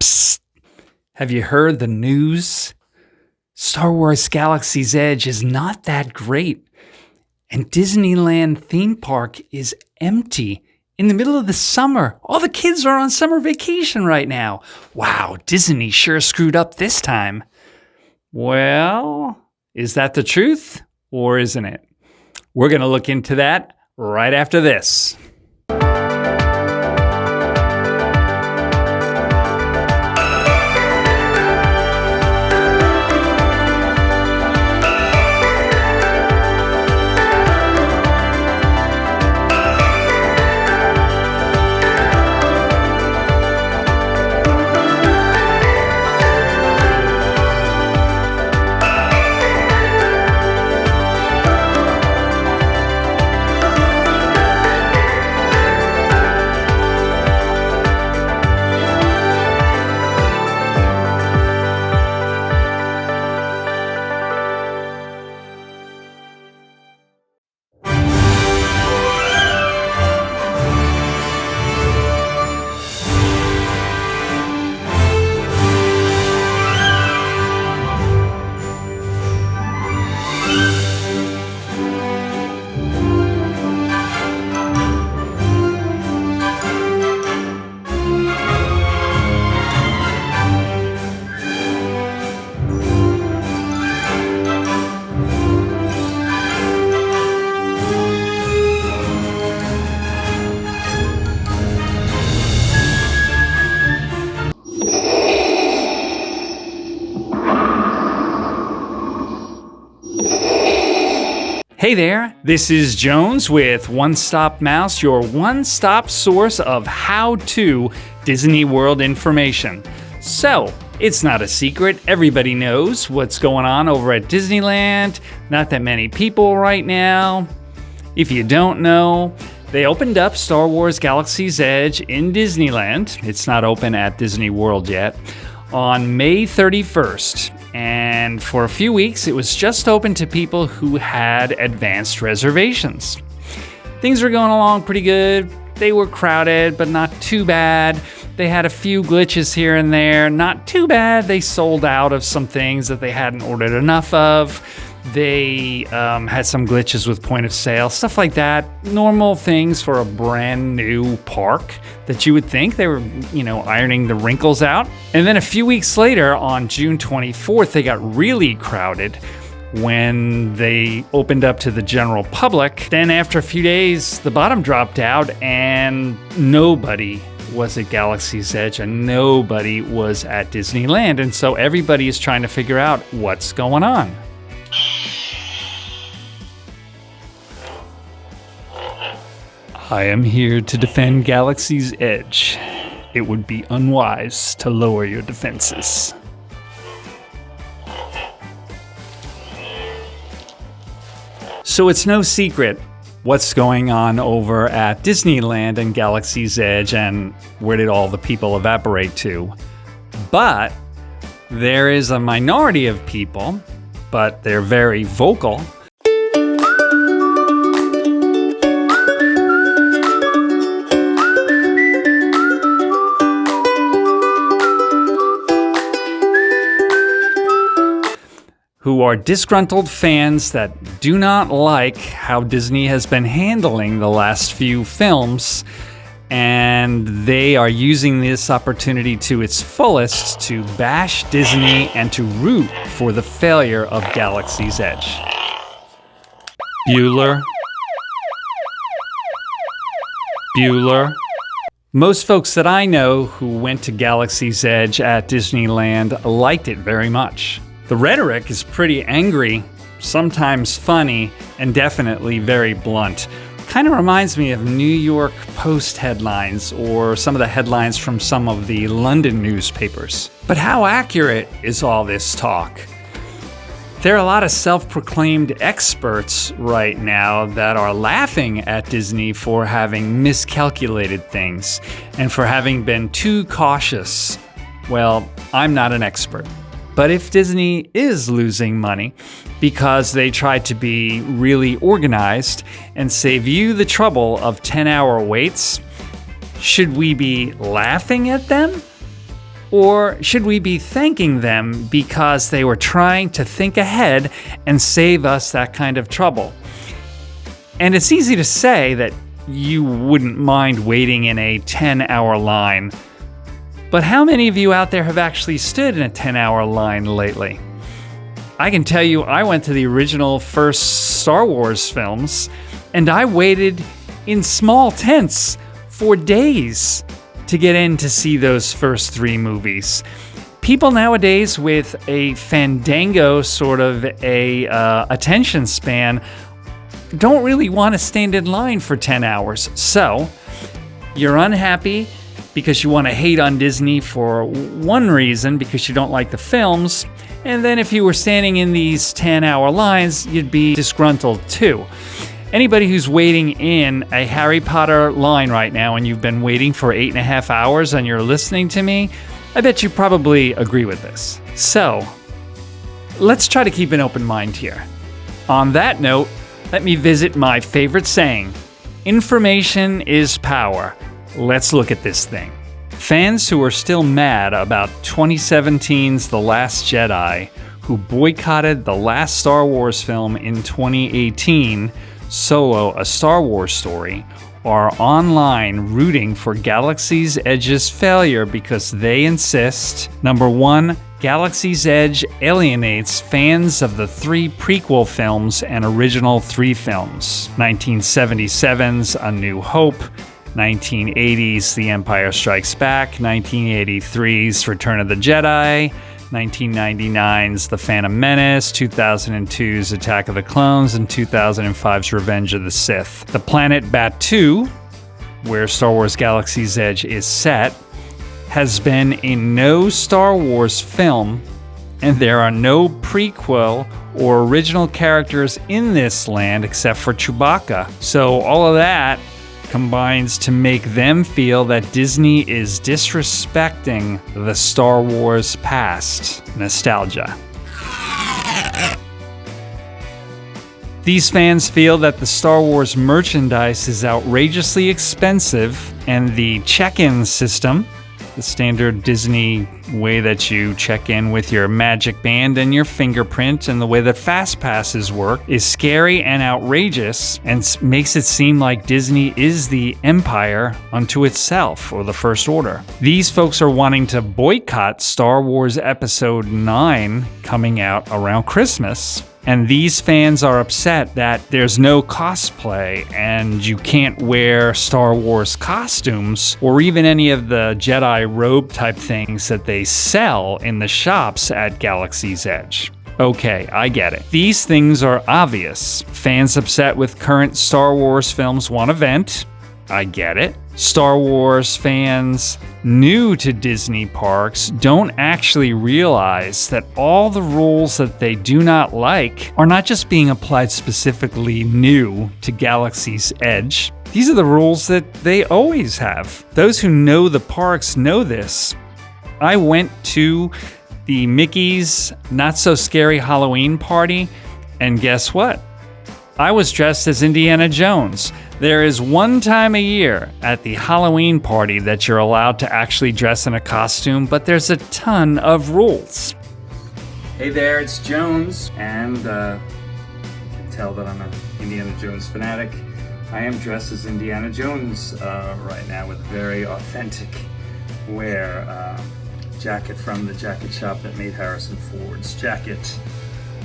Psst. Have you heard the news? Star Wars Galaxy's Edge is not that great. And Disneyland theme park is empty in the middle of the summer. All the kids are on summer vacation right now. Wow, Disney sure screwed up this time. Well, is that the truth or isn't it? We're going to look into that right after this. Hey there, this is Jones with One Stop Mouse, your one-stop source of how-to Disney World information. So, it's not a secret, everybody knows what's going on over at Disneyland. Not that many people right now. If you don't know, they opened up Star Wars Galaxy's Edge in Disneyland. It's not open at Disney World yet. On May 31st. And for a few weeks, it was just open to people who had advanced reservations. Things were going along pretty good. They were crowded, but not too bad. They had a few glitches here and there. Not too bad. They sold out of some things that they hadn't ordered enough of. They had some glitches with point of sale, stuff like that. Normal things for a brand new park that you would think they were, ironing the wrinkles out. And then a few weeks later, on June 24th, they got really crowded when they opened up to the general public. Then after a few days, the bottom dropped out and nobody was at Galaxy's Edge and nobody was at Disneyland. And so everybody is trying to figure out what's going on. I am here to defend Galaxy's Edge. It would be unwise to lower your defenses. So it's no secret what's going on over at Disneyland and Galaxy's Edge and where did all the people evaporate to. But there is a minority of people, but they're very vocal, who are disgruntled fans that do not like how Disney has been handling the last few films, and they are using this opportunity to its fullest to bash Disney and to root for the failure of Galaxy's Edge. Bueller. Most folks that I know who went to Galaxy's Edge at Disneyland liked it very much. The rhetoric is pretty angry, sometimes funny, and definitely very blunt. Kind of reminds me of New York Post headlines or some of the headlines from some of the London newspapers. But how accurate is all this talk? There are a lot of self-proclaimed experts right now that are laughing at Disney for having miscalculated things and for having been too cautious. Well, I'm not an expert. But if Disney is losing money because they tried to be really organized and save you the trouble of 10-hour waits, should we be laughing at them? Or should we be thanking them because they were trying to think ahead and save us that kind of trouble? And it's easy to say that you wouldn't mind waiting in a 10-hour line. But how many of you out there have actually stood in a 10-hour line lately? I can tell you I went to the original first Star Wars films, and I waited in small tents for days to get in to see those first 3 movies. People nowadays with a fandango sort of a attention span don't really want to stand in line for 10 hours. So you're unhappy because you want to hate on Disney for one reason, because you don't like the films. And then if you were standing in these 10-hour lines, you'd be disgruntled too. Anybody who's waiting in a Harry Potter line right now and you've been waiting for 8.5 hours and you're listening to me, I bet you probably agree with this. So let's try to keep an open mind here. On that note, let me visit my favorite saying: information is power. Let's look at this thing. Fans who are still mad about 2017's The Last Jedi, who boycotted the last Star Wars film in 2018, Solo, A Star Wars Story, are online rooting for Galaxy's Edge's failure because they insist, number 1, Galaxy's Edge alienates fans of the 3 prequel films and original 3 films, 1977's A New Hope, 1980's The Empire Strikes Back, 1983's Return of the Jedi, 1999's The Phantom Menace, 2002's Attack of the Clones, and 2005's Revenge of the Sith. The planet Batuu, where Star Wars Galaxy's Edge is set, has been in no Star Wars film, and there are no prequel or original characters in this land except for Chewbacca. So all of that combines to make them feel that Disney is disrespecting the Star Wars past. Nostalgia. These fans feel that the Star Wars merchandise is outrageously expensive, and the check-in system, the standard Disney way that you check in with your magic band and your fingerprint, and the way that fast passes work, is scary and outrageous and makes it seem like Disney is the empire unto itself, or the First Order. These folks are wanting to boycott Star Wars Episode 9 coming out around Christmas. And these fans are upset that there's no cosplay and you can't wear Star Wars costumes or even any of the Jedi robe type things that they sell in the shops at Galaxy's Edge. Okay, I get it. These things are obvious. Fans upset with current Star Wars films want a vent. I get it. Star Wars fans new to Disney parks don't actually realize that all the rules that they do not like are not just being applied specifically new to Galaxy's Edge. These are the rules that they always have. Those who know the parks know this. I went to the Mickey's Not So Scary Halloween party, and guess what? I was dressed as Indiana Jones. There is one time a year at the Halloween party that you're allowed to actually dress in a costume, but there's a ton of rules. Hey there, it's Jones, and you can tell that I'm an Indiana Jones fanatic. I am dressed as Indiana Jones right now with very authentic wear. Jacket from the jacket shop that made Harrison Ford's jacket.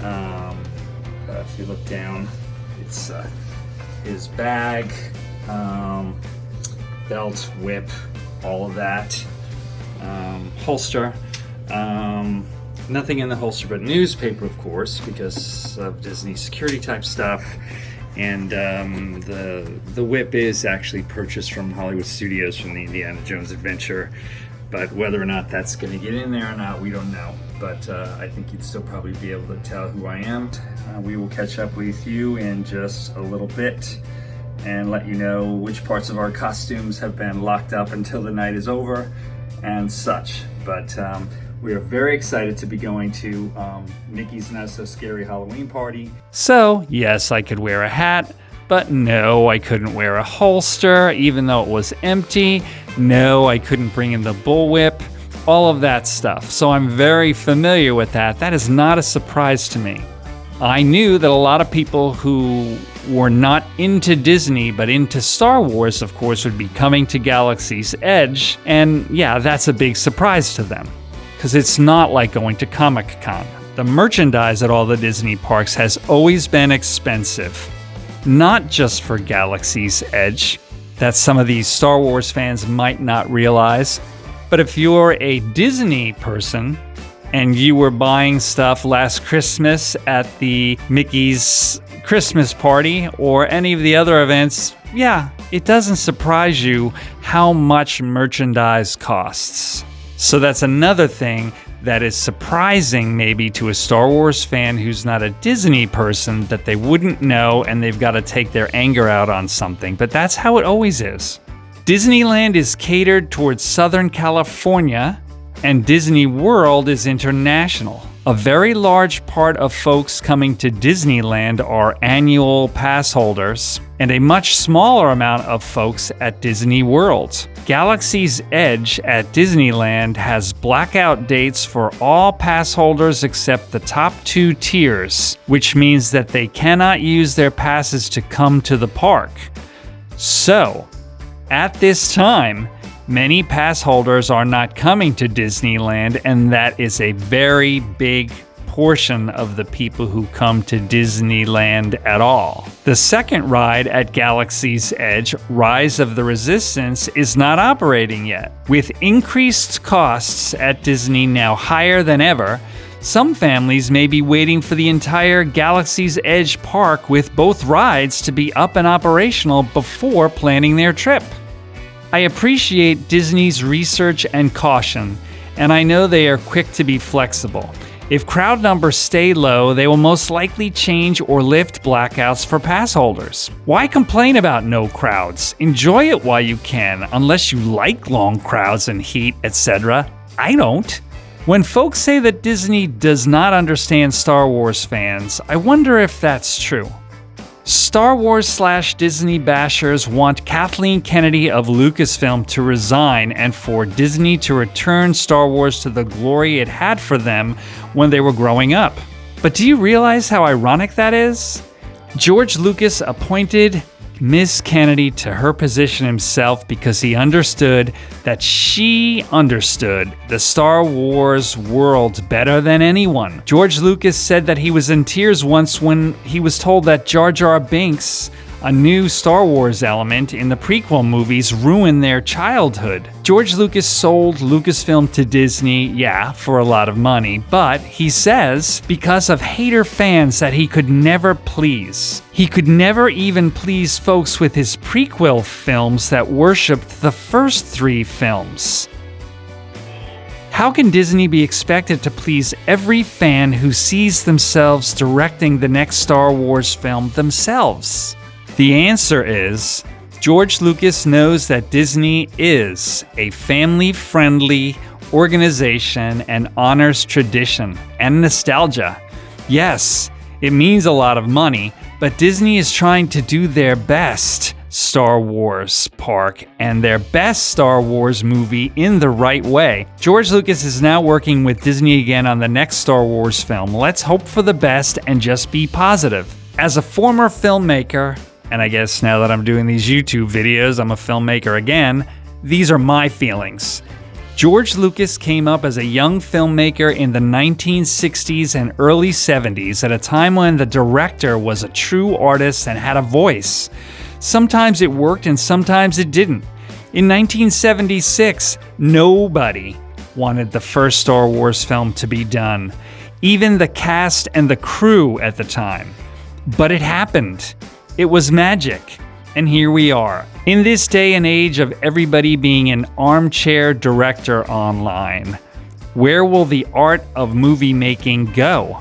If you look down, it's his bag, belt, whip, all of that. Holster. Nothing in the holster but newspaper, of course, because of Disney security type stuff. And the whip is actually purchased from Hollywood Studios from the Indiana Jones Adventure. But whether or not that's going to get in there or not, we don't know. But I think you'd still probably be able to tell who I am. We will catch up with you in just a little bit and let you know which parts of our costumes have been locked up until the night is over and such. But we are very excited to be going to Mickey's Not So Scary Halloween party. So, yes, I could wear a hat. But no, I couldn't wear a holster, even though it was empty. No, I couldn't bring in the bullwhip. all of that stuff. So I'm very familiar with that. That is not a surprise to me. I knew that a lot of people who were not into Disney but into Star Wars, of course, would be coming to Galaxy's Edge. And yeah, that's a big surprise to them because it's not like going to Comic-Con. The merchandise at all the Disney parks has always been expensive. Not just for Galaxy's Edge, that some of these Star Wars fans might not realize, but if you're a Disney person and you were buying stuff last Christmas at the Mickey's Christmas party or any of the other events, yeah, it doesn't surprise you how much merchandise costs. So that's another thing that is surprising maybe to a Star Wars fan who's not a Disney person, that they wouldn't know and they've got to take their anger out on something. But that's how it always is. Disneyland is catered towards Southern California, and Disney World is international. A very large part of folks coming to Disneyland are annual pass holders, and a much smaller amount of folks at Disney World. Galaxy's Edge at Disneyland has blackout dates for all pass holders except the top 2 tiers, which means that they cannot use their passes to come to the park. So, at this time, many pass holders are not coming to Disneyland, and that is a very big portion of the people who come to Disneyland at all. The second ride at Galaxy's Edge, Rise of the Resistance, is not operating yet. With increased costs at Disney now higher than ever, some families may be waiting for the entire Galaxy's Edge park with both rides to be up and operational before planning their trip. I appreciate Disney's research and caution, and I know they are quick to be flexible. If crowd numbers stay low, they will most likely change or lift blackouts for pass holders. Why complain about no crowds? Enjoy it while you can, unless you like long crowds and heat, etc. I don't. When folks say that Disney does not understand Star Wars fans, I wonder if that's true. Star Wars/Disney bashers want Kathleen Kennedy of Lucasfilm to resign and for Disney to return Star Wars to the glory it had for them when they were growing up. But do you realize how ironic that is? George Lucas appointed Miss Kennedy to her position himself because he understood that she understood the Star Wars world better than anyone. George Lucas said that he was in tears once when he was told that Jar Jar Binks, a new Star Wars element in the prequel movies, ruined their childhood. George Lucas sold Lucasfilm to Disney, yeah, for a lot of money, but he says because of hater fans that he could never please. He could never even please folks with his prequel films that worshipped the first 3 films. How can Disney be expected to please every fan who sees themselves directing the next Star Wars film themselves? The answer is, George Lucas knows that Disney is a family-friendly organization and honors tradition and nostalgia. Yes, it means a lot of money, but Disney is trying to do their best Star Wars park and their best Star Wars movie in the right way. George Lucas is now working with Disney again on the next Star Wars film. Let's hope for the best and just be positive. As a former filmmaker, and I guess now that I'm doing these YouTube videos, I'm a filmmaker again, these are my feelings. George Lucas came up as a young filmmaker in the 1960s and early 70s at a time when the director was a true artist and had a voice. Sometimes it worked and sometimes it didn't. In 1976, nobody wanted the first Star Wars film to be done, even the cast and the crew at the time. But it happened. It was magic, and here we are. In this day and age of everybody being an armchair director online, where will the art of movie making go?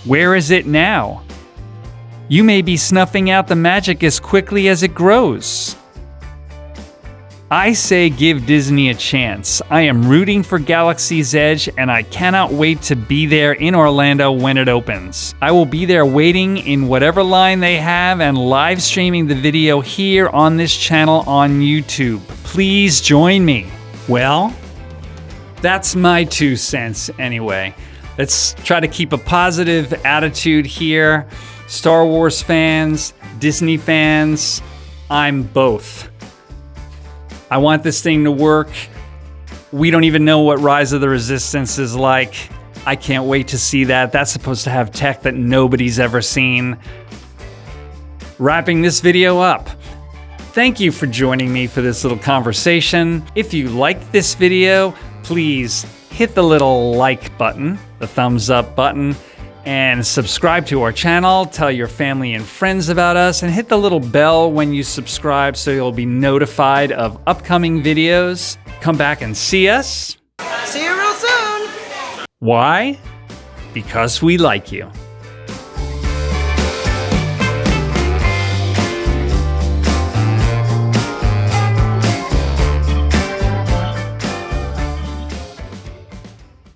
Where is it now? You may be snuffing out the magic as quickly as it grows. I say give Disney a chance. I am rooting for Galaxy's Edge, and I cannot wait to be there in Orlando when it opens. I will be there waiting in whatever line they have and live streaming the video here on this channel on YouTube. Please join me. Well, That's my 2 cents anyway. Let's try to keep a positive attitude here. Star Wars fans, Disney fans, I'm both. I want this thing to work. We don't even know what Rise of the Resistance is like. I can't wait to see that. That's supposed to have tech that nobody's ever seen. Wrapping this video up. Thank you for joining me for this little conversation. If you liked this video, please hit the little like button, the thumbs up button, and subscribe to our channel. Tell your family and friends about us, and hit the little bell when you subscribe so you'll be notified of upcoming videos. Come back and see us. See you real soon. Why? Because we like you.